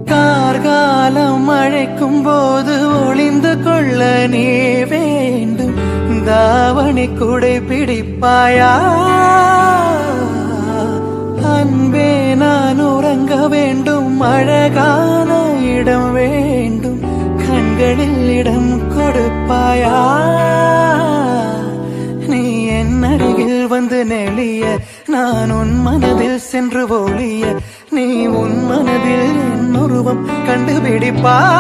கார்காலம் அழைக்கும் போது ஒளிந்து கொள்ள நீ வேண்டும். தாவணி குடை பிடிப்பாயா? அன்பே நான் உறங்க வேண்டும். அழகான இடம் வேண்டும். கண்களில் இடம் கொடுப்பாயா? நீ என் அருகில் வந்து நெளிய, நான் உன் மனதில் சென்று ஒளிய, நீ உன் மனதில் என் உருவம் கண்டுபிடிப்பா.